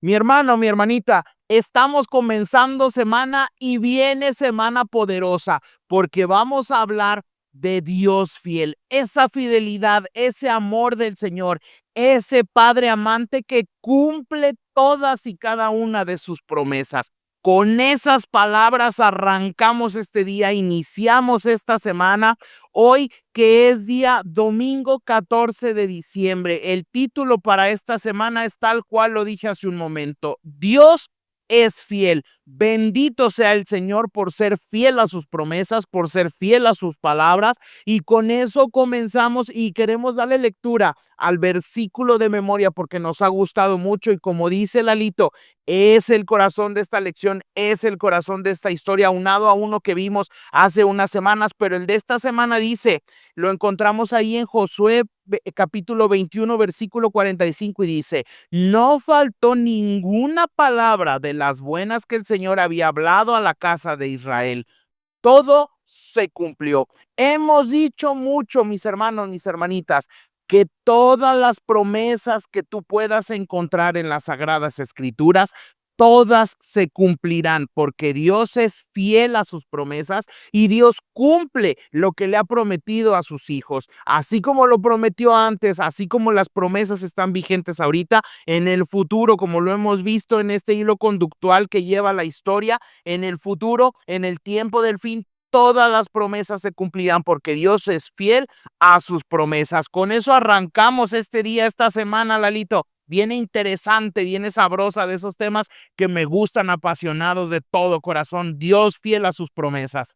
Mi hermano, mi hermanita, estamos comenzando semana y viene semana poderosa porque vamos a hablar de Dios fiel, esa fidelidad, ese amor del Señor, ese Padre amante que cumple todas y cada una de sus promesas. Con esas palabras arrancamos este día, iniciamos esta semana, hoy que es día domingo 14 de diciembre. El título para esta semana es tal cual lo dije hace un momento: Dios es fiel. Bendito sea el Señor por ser fiel a sus promesas, por ser fiel a sus palabras. Y con eso comenzamos y queremos darle lectura al versículo de memoria porque nos ha gustado mucho y como dice Lalito, es el corazón de esta lección, es el corazón de esta historia, aunado a uno que vimos hace unas semanas, pero el de esta semana dice, lo encontramos ahí en Josué capítulo 21, versículo 45 y dice: no faltó ninguna palabra de las buenas que el Señor había hablado a la casa de Israel. Todo se cumplió. Hemos dicho mucho, mis hermanos, mis hermanitas, que todas las promesas que tú puedas encontrar en las Sagradas Escrituras, todas se cumplirán, porque Dios es fiel a sus promesas y Dios cumple lo que le ha prometido a sus hijos. Así como lo prometió antes, así como las promesas están vigentes ahorita, en el futuro, como lo hemos visto en este hilo conductual que lleva la historia, en el futuro, en el tiempo del fin, todas las promesas se cumplirán porque Dios es fiel a sus promesas. Con eso arrancamos este día, esta semana, Lalito. Viene interesante, viene sabrosa, de esos temas que me gustan, apasionados de todo corazón. Dios fiel a sus promesas.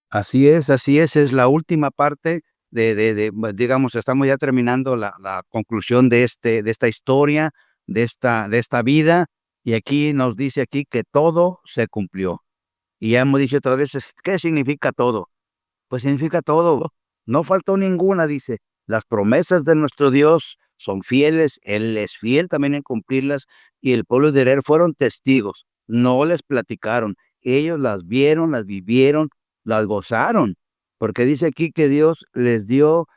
Así es la última parte digamos, estamos ya terminando la conclusión de esta historia, de esta vida, y aquí nos dice aquí que todo se cumplió. Y ya hemos dicho otras veces, ¿qué significa todo? Pues significa todo, no faltó ninguna, dice. Las promesas de nuestro Dios son fieles, Él es fiel también en cumplirlas, y el pueblo de Israel fueron testigos, no les platicaron, ellos las vieron, las vivieron, las gozaron, porque dice aquí que Dios les dio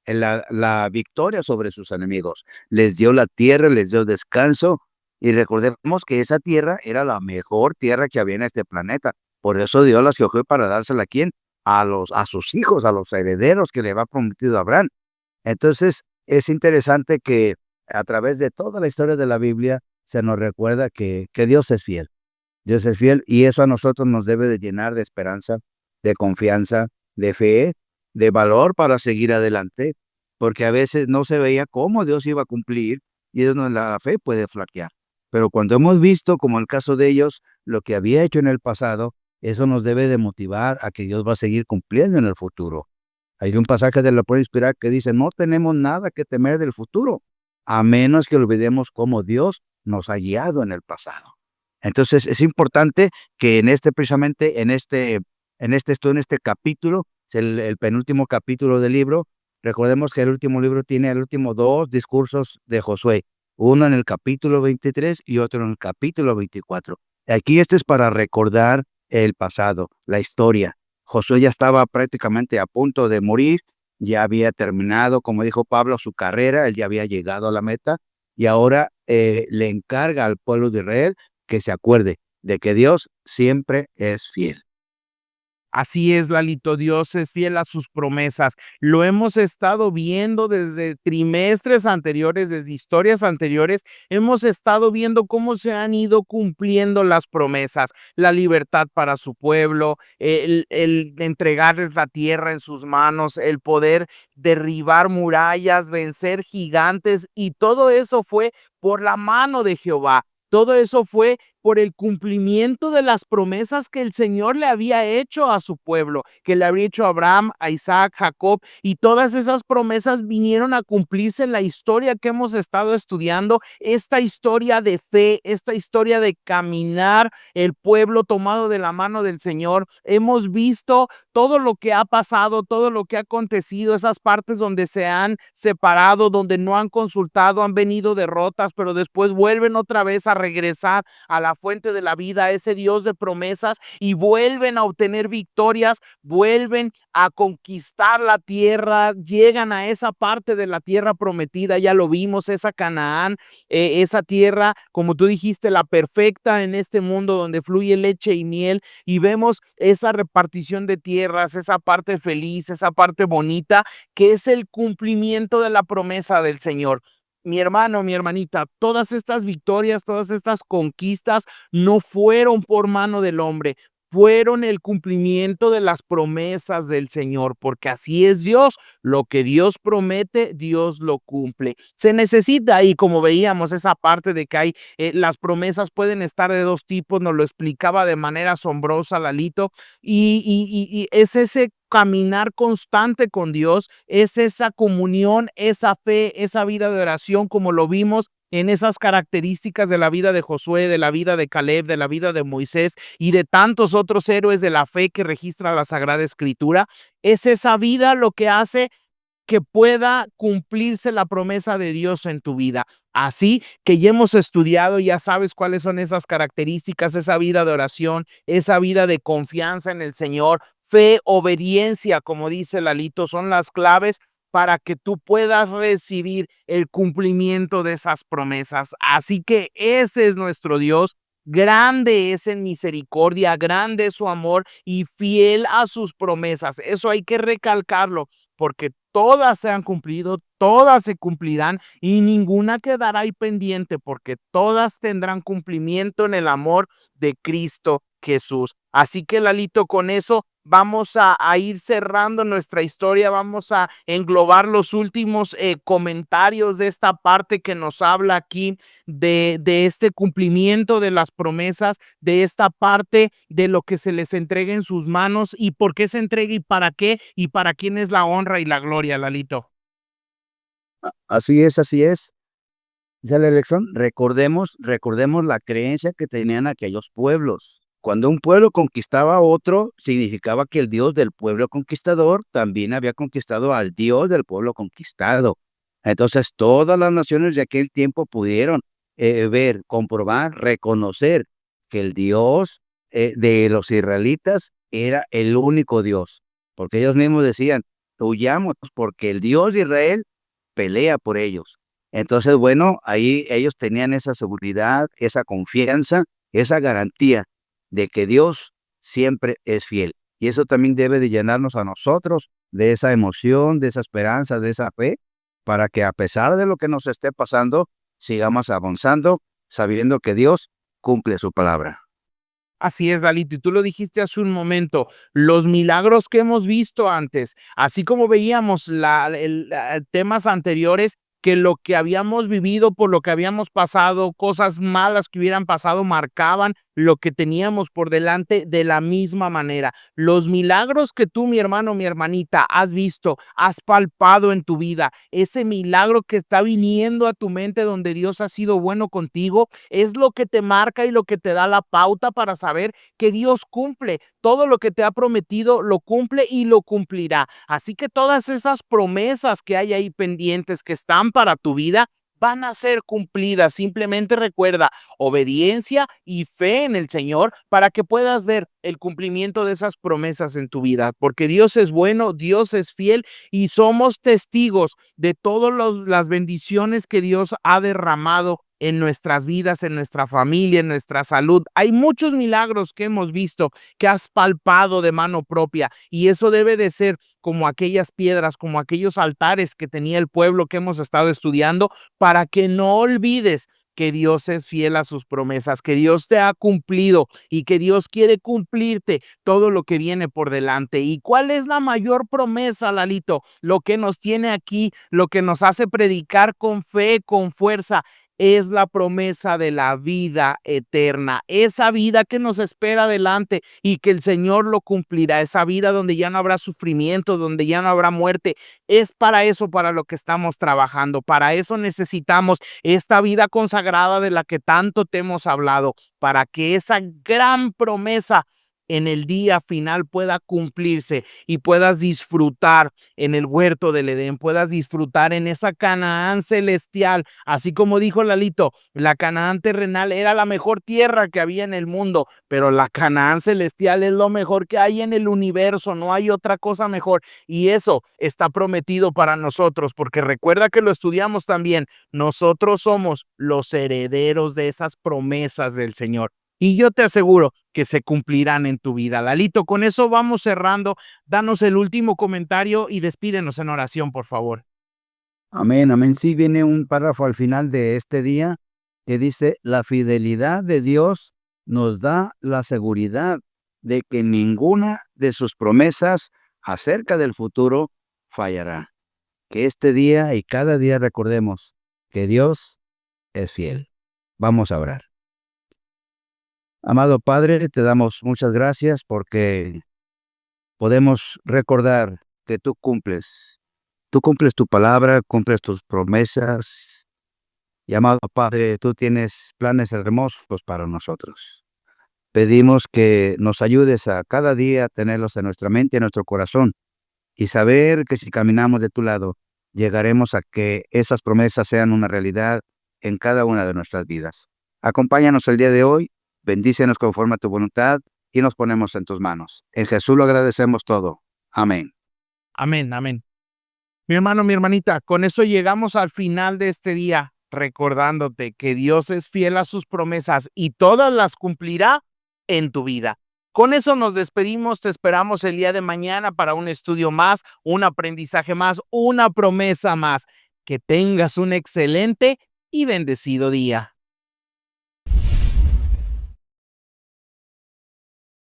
la victoria sobre sus enemigos, les dio la tierra, les dio descanso, y recordemos que esa tierra era la mejor tierra que había en este planeta. Por eso Dios la escogió para dársela, ¿a quién? A sus hijos, a los herederos que le había prometido a Abraham. Entonces, es interesante que a través de toda la historia de la Biblia se nos recuerda que Dios es fiel. Dios es fiel y eso a nosotros nos debe de llenar de esperanza, de confianza, de fe, de valor para seguir adelante, porque a veces no se veía cómo Dios iba a cumplir y es donde la fe puede flaquear. Pero cuando hemos visto, como el caso de ellos, lo que había hecho en el pasado, eso nos debe de motivar a que Dios va a seguir cumpliendo en el futuro. Hay un pasaje de la Puerta Inspirar que dice, no tenemos nada que temer del futuro, a menos que olvidemos cómo Dios nos ha guiado en el pasado. Entonces, es importante que precisamente en este capítulo, es el penúltimo capítulo del libro, recordemos que el último libro tiene el último dos discursos de Josué, uno en el capítulo 23 y otro en el capítulo 24. Aquí este es para recordar el pasado, la historia. Josué ya estaba prácticamente a punto de morir, ya había terminado, como dijo Pablo, su carrera, él ya había llegado a la meta y ahora le encarga al pueblo de Israel que se acuerde de que Dios siempre es fiel. Así es, Lalito, Dios es fiel a sus promesas. Lo hemos estado viendo desde trimestres anteriores, desde historias anteriores. Hemos estado viendo cómo se han ido cumpliendo las promesas, la libertad para su pueblo, el entregarles la tierra en sus manos, el poder derribar murallas, vencer gigantes, y todo eso fue por la mano de Jehová. Todo eso fue por el cumplimiento de las promesas que el Señor le había hecho a su pueblo, que le había hecho a Abraham, a Isaac, Jacob, y todas esas promesas vinieron a cumplirse en la historia que hemos estado estudiando, esta historia de fe, esta historia de caminar el pueblo tomado de la mano del Señor. Hemos visto todo lo que ha pasado, todo lo que ha acontecido, esas partes donde se han separado, donde no han consultado, han venido derrotas, pero después vuelven otra vez a regresar a la la fuente de la vida, a ese Dios de promesas, y vuelven a obtener victorias, vuelven a conquistar la tierra, llegan a esa parte de la tierra prometida, ya lo vimos, esa Canaán, esa tierra, como tú dijiste, la perfecta en este mundo donde fluye leche y miel, y vemos esa repartición de tierras, esa parte feliz, esa parte bonita, que es el cumplimiento de la promesa del Señor. Mi hermano, mi hermanita, todas estas victorias, todas estas conquistas no fueron por mano del hombre, fueron el cumplimiento de las promesas del Señor, porque así es Dios, lo que Dios promete, Dios lo cumple. Se necesita, y como veíamos, esa parte de que hay, las promesas pueden estar de dos tipos, nos lo explicaba de manera asombrosa Lalito, y es ese caminar constante con Dios, es esa comunión, esa fe, esa vida de oración, como lo vimos en esas características de la vida de Josué, de la vida de Caleb, de la vida de Moisés y de tantos otros héroes de la fe que registra la Sagrada Escritura. Es esa vida lo que hace que pueda cumplirse la promesa de Dios en tu vida. Así que ya hemos estudiado, ya sabes cuáles son esas características, esa vida de oración, esa vida de confianza en el Señor, fe, obediencia, como dice Lalito, son las claves para que tú puedas recibir el cumplimiento de esas promesas. Así que ese es nuestro Dios. Grande es en misericordia, grande es su amor y fiel a sus promesas. Eso hay que recalcarlo, porque todas se han cumplido, todas se cumplirán y ninguna quedará ahí pendiente, porque todas tendrán cumplimiento en el amor de Cristo Jesús. Así que Lalito, con eso vamos a ir cerrando nuestra historia, vamos a englobar los últimos comentarios de esta parte que nos habla aquí de este cumplimiento de las promesas, de esta parte de lo que se les entrega en sus manos y por qué se entrega y para quién es la honra y la gloria, Lalito. Así es, así es. Esa es la elección. Recordemos la creencia que tenían aquellos pueblos. Cuando un pueblo conquistaba a otro, significaba que el Dios del pueblo conquistador también había conquistado al Dios del pueblo conquistado. Entonces, todas las naciones de aquel tiempo pudieron ver, comprobar, reconocer que el Dios de los israelitas era el único Dios, porque ellos mismos decían, huyamos porque el Dios de Israel pelea por ellos. Entonces, bueno, ahí ellos tenían esa seguridad, esa confianza, esa garantía de que Dios siempre es fiel. Y eso también debe de llenarnos a nosotros de esa emoción, de esa esperanza, de esa fe, para que a pesar de lo que nos esté pasando, sigamos avanzando, sabiendo que Dios cumple su palabra. Así es, Lalito, y tú lo dijiste hace un momento, los milagros que hemos visto antes, así como veíamos temas anteriores, que lo que habíamos vivido, por lo que habíamos pasado, cosas malas que hubieran pasado, marcaban lo que teníamos por delante de la misma manera. Los milagros que tú, mi hermano, mi hermanita, has visto, has palpado en tu vida, ese milagro que está viniendo a tu mente donde Dios ha sido bueno contigo, es lo que te marca y lo que te da la pauta para saber que Dios cumple. Todo lo que te ha prometido lo cumple y lo cumplirá. Así que todas esas promesas que hay ahí pendientes que están para tu vida van a ser cumplidas. Simplemente recuerda obediencia y fe en el Señor para que puedas ver el cumplimiento de esas promesas en tu vida, porque Dios es bueno, Dios es fiel y somos testigos de todas las bendiciones que Dios ha derramado en nuestras vidas, en nuestra familia, en nuestra salud. Hay muchos milagros que hemos visto, que has palpado de mano propia, y eso debe de ser como aquellas piedras, como aquellos altares que tenía el pueblo que hemos estado estudiando, para que no olvides que Dios es fiel a sus promesas, que Dios te ha cumplido y que Dios quiere cumplirte todo lo que viene por delante. ¿Y cuál es la mayor promesa, Lalito? Lo que nos tiene aquí, lo que nos hace predicar con fe, con fuerza, es la promesa de la vida eterna, esa vida que nos espera adelante y que el Señor lo cumplirá, esa vida donde ya no habrá sufrimiento, donde ya no habrá muerte. Es para eso, para lo que estamos trabajando, para eso necesitamos esta vida consagrada de la que tanto te hemos hablado, para que esa gran promesa en el día final pueda cumplirse y puedas disfrutar en el huerto del Edén, puedas disfrutar en esa Canaán celestial, así como dijo Lalito, la Canaán terrenal era la mejor tierra que había en el mundo, pero la Canaán celestial es lo mejor que hay en el universo, no hay otra cosa mejor, y eso está prometido para nosotros, porque recuerda que lo estudiamos también, nosotros somos los herederos de esas promesas del Señor. Y yo te aseguro que se cumplirán en tu vida. Lalito, con eso vamos cerrando. Danos el último comentario y despídenos en oración, por favor. Amén, amén. Sí, viene un párrafo al final de este día que dice, la fidelidad de Dios nos da la seguridad de que ninguna de sus promesas acerca del futuro fallará. Que este día y cada día recordemos que Dios es fiel. Vamos a orar. Amado Padre, te damos muchas gracias porque podemos recordar que tú cumples. Tú cumples tu palabra, cumples tus promesas. Y amado Padre, tú tienes planes hermosos para nosotros. Pedimos que nos ayudes a cada día tenerlos en nuestra mente y en nuestro corazón y saber que si caminamos de tu lado, llegaremos a que esas promesas sean una realidad en cada una de nuestras vidas. Acompáñanos el día de hoy, bendícenos conforme a tu voluntad y nos ponemos en tus manos. En Jesús lo agradecemos todo. Amén. Amén, amén. Mi hermano, mi hermanita, con eso llegamos al final de este día, recordándote que Dios es fiel a sus promesas y todas las cumplirá en tu vida. Con eso nos despedimos, te esperamos el día de mañana para un estudio más, un aprendizaje más, una promesa más. Que tengas un excelente y bendecido día.